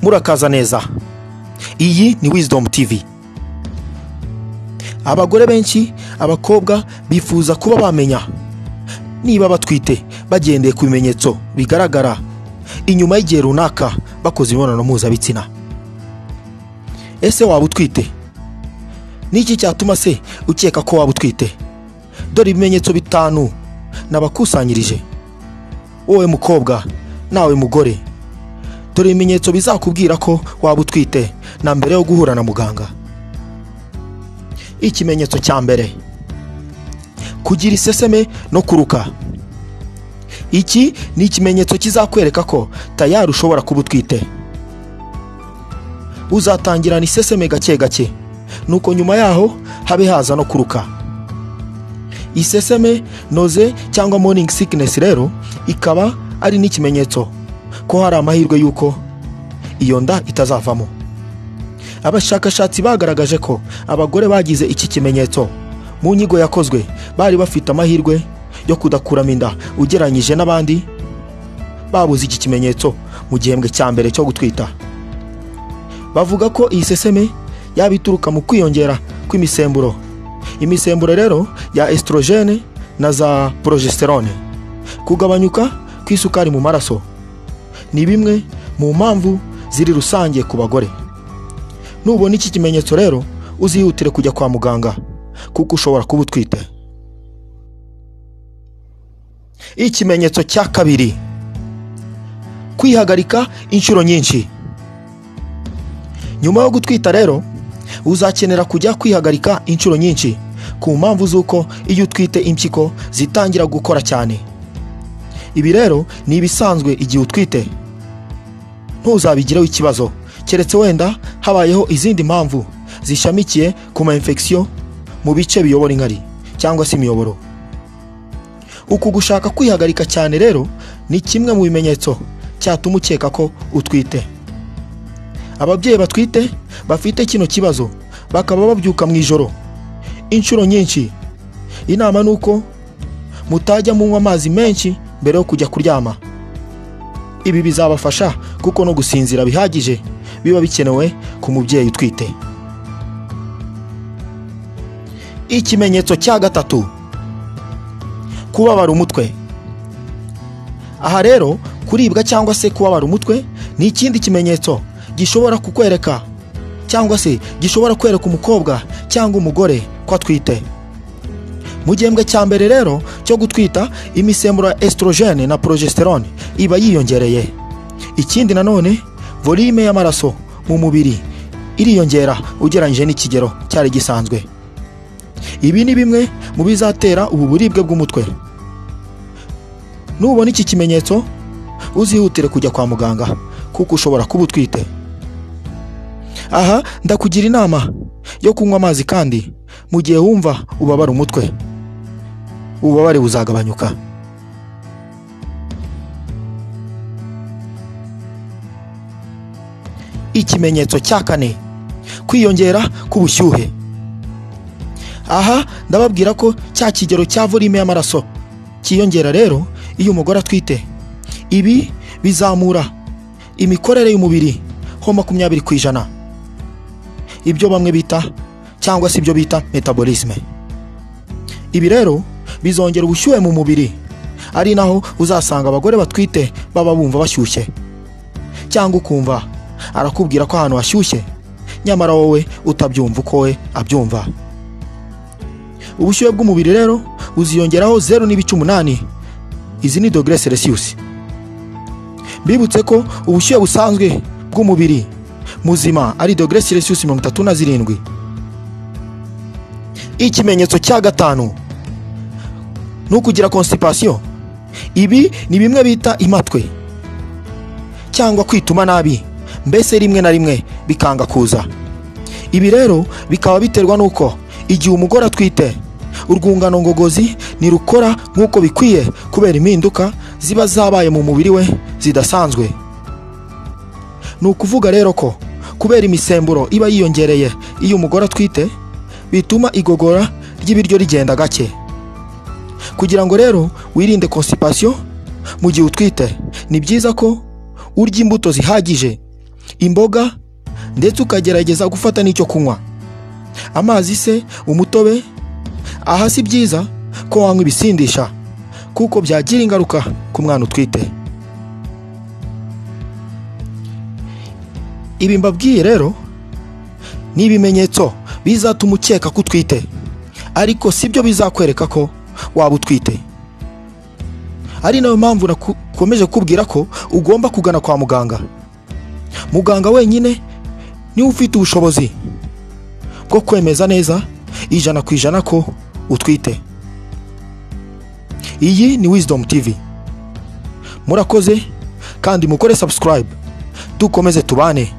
murakaza neza. Iyi ni Wisdom TV. Abagore benshi, abakobwa bifuza kuba bamenya niba batwite bagendeye ku bimenyetso bigaragara inyuma y'igihe runaka bakoze imibonano mpuzabitsina. Ese waba utwite? Niki cyatuma se ukeka ko waba utwite? Dore ibimenyetso 5 nabakusanyirije. Wowe mukobwa, nawe mugore, dore ibimenyetso bizakubwira ko waba utwite na mbere yo guhura na muganga. Ikimenyetso cya mbere: kugira iseseme no kuruka. Iki ni ikimenyetso kizakwereka ko tayari ushobora kuba utwite. Uzatangirana iseseme gake gake, nuko nyuma yaho habe haza no kuruka. Iseseme, noze cyangwa morning sickness rero ikaba ari n'ikimenyetso ko hari amahirwe yuko iyo nda itazavamo. Abashakashatsi bagaragaje ko abagore bagize iki kimenyetso mu nyigo yakozwe bari bafite amahirwe yo kudakuramo inda ugeranyije n'abandi babuze iki kimenyetso mu gihembwe cya mbere cyo gutwita. Bavuga ko iyi seseme yabituruka mu kwiyongera kw'imisemburo. Imisemburo rero ya estrogene na za progesterone. Kugabanyuka kw'isukari mu maraso ni bimwe mu mpamvu ziri rusange ku bagore. Nubona iki kimenyetso rero uzihutire kujya kwa muganga kuko ushobora kuba utwite. Ikimenyetso cya kabiri: kwihagarika inshuro nyinshi. Nyuma yo gutwita rero uzakenera kujya kwihagarika inshuro nyinshi ku mpamvu z'uko iyo utwite impyiko zitangira gukora cyane. Ibi rero ni ibisanzwe igihe utwite, ntuzabigireho ikibazo keretse wenda habayeho izindi mpamvu zishamikiye ku ma infection mu bice biyobora inkari cyangwa se imiyoboro. Uku gushaka kwihagarika cyane rero ni kimwe mu bimenyetso cyatuma ukeka ko utwite. Ababyeyi batwite bafite kino kibazo bakaba babyuka mu ijoro inshuro nyinshi. Inama nuko mutajya munywa amazi menshi mbere yo kujya kuryama. Ibi bizabafasha kuko no gusinzira bihagije biba bikenewe ku mubyeyi utwite. Ikimenyetso cya gatatu: kubabara umutwe. Aha rero kuribwa cyangwa se kubabara umutwe ni ikindi kimenyetso gishobora kukwereka cyangwa se gishobora kwereka umukobwa cyangwa umugore ko atwite. Mu gihembwe cya mbere rero cyo gutwita imisemburo ya estrogene na progesterone iba yiyongereye. Ikindi nanone volume y'amaraso mu mubiri iriyongera ugereranyije n'ikigero cyari gisanzwe. Ibi ni bimwe mu bizatera ubu buribwe bw'umutwe. Nubona iki kimenyetso uzihutire kujya kwa muganga kuko ushobora kuba utwite. Aha ndakugira inama yo kunywa amazi kandi mu gihe wumva ubabara umutwe. Ububabare buzagabanyuka. Ikimenyetso cya kane: kwiyongera k'ubushyuhe. Aha ndababwira ko cya kigero cya volume y'amaraso kiyongera rero iyo umugore atwite. Ibi bizamura imikorere y'umubiri ho 20%. Ibyo bamwe bita cyangwa se ibyo bita metabolisme. Ibi rero bizongera ubushyuhe mu mubiri, ari naho uzasanga abagore batwite baba bumva bashyushye, cyangwa ukumva arakubwira ko ahantu hashyushye nyamara wowe utabyumva uko we abyumva. Ubushyuhe bw'umubiri rero uziyongeraho 0.8. Izi ni degrees Celsius. Bibutse ko ubushyuhe busanzwe bw'umubiri muzima ari degrees Celsius 37. Ikimenyetso cya gatanu: nukugira constipation. Ibi ni bimwe bita imatwe cyangwa kwituma nabi, mbese rimwe na rimwe bikanga kuza. Ibi rero bikaba biterwa nuko igihe umugore atwite urwungano ngogozi nirukora nk'uko bikwiye kubera impinduka ziba zabaye mu mubiri we zidasanzwe. Ni ukuvuga rero ko kubera imisemburo iba yiyongereye iyo umugore atwite bituma igogora ry'ibiryo rigenda gake. Kugira ngo rero wirinde constipation mu gihe utwite, ni byiza ko urya imbuto zihagije imboga ndetse ukagerageza gufata n'icyo kunywa. Amazi se, umutobe, aha si byiza ko wanywa ibisindisha kuko byagira ingaruka ku mwana utwite. Ibi mbabwiye rero ni ibimenyetso bizatuma ukeka ko utwite, ariko sibyo bizakwereka ko waba utwite. Ari nayo mpamvu nakomeje kubwira ko ugomba kugana kwa muganga. Muganga wenyine niwe ufite ubushobozi bwo kwemeza neza 100% ko utwite. Iyi ni Wisdom TV. Murakoze kandi mukore subscribe, dukomeze tubane.